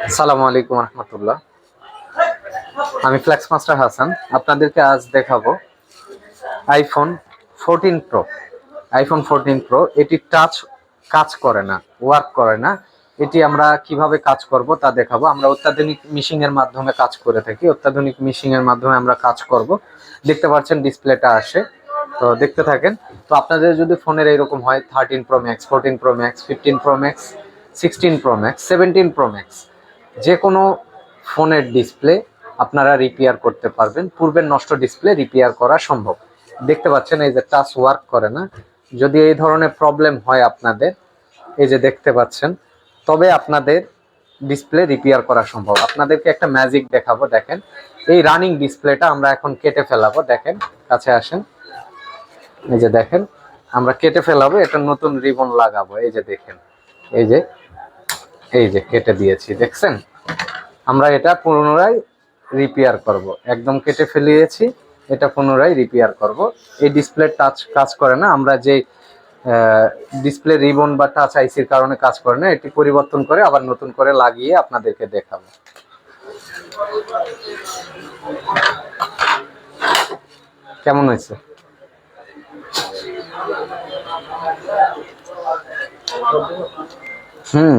আসসালামু আলাইকুম রহমতুল্লাহ। আমি ফ্লেক্স মাস্টার হাসান। আপনাদেরকে আজ দেখাবো আইফোন 14 প্রো। আইফোন 14 প্রো এটি টাচ কাজ করে না, ওয়ার্ক করে না। এটি আমরা কিভাবে কাজ করব তা দেখাবো। আমরা অত্যাধুনিক মিশিং এর মাধ্যমে কাজ করে থাকি। অত্যাধুনিক মিশিং এর মাধ্যমে আমরা কাজ করব। দেখতে পাচ্ছেন ডিসপ্লেটা আসে, তো দেখতে থাকেন। তো আপনাদের যদি ফোনের এইরকম হয় 13 pro max, 14 pro max, 15 pro max, 16 pro max, 17 pro max, যে কোনো ফোনের ডিসপ্লে আপনারা রিপেয়ার করতে পারবেন। পূর্বের নষ্ট ডিসপ্লে রিপেয়ার করা সম্ভব। দেখতে পাচ্ছেন এই যে টাচ ওয়ার্ক করে না। যদি এই ধরনের প্রবলেম হয় আপনাদের, এই যে দেখতে পাচ্ছেন, তবে আপনাদের ডিসপ্লে রিপেয়ার করা সম্ভব। আপনাদেরকে একটা ম্যাজিক দেখাবো। দেখেন, এই রানিং ডিসপ্লেটা আমরা এখন কেটে ফেলাবো। দেখেন, কাছে আসেন। এই যে দেখেন, আমরা কেটে ফেলাবো, এটা নতুন রিবন লাগাবো। এই যে দেখেন, এই যে কেটে দিয়েছি, দেখছেন। আমরা এটা পুনরায় রিপেয়ার করব। একদম কেটে ফেলিয়েছি, এটা পুনরায় রিপেয়ার করব। এই ডিসপ্লে টাচ কাজ করে না। আমরা যে ডিসপ্লে রিবন বা টাচ আইসির কারণে কাজ করে না, এটি পরিবর্তন করে আবার নতুন করে লাগিয়ে আপনাদেরকে দেখাবো। কেমন হয়েছে? হুম।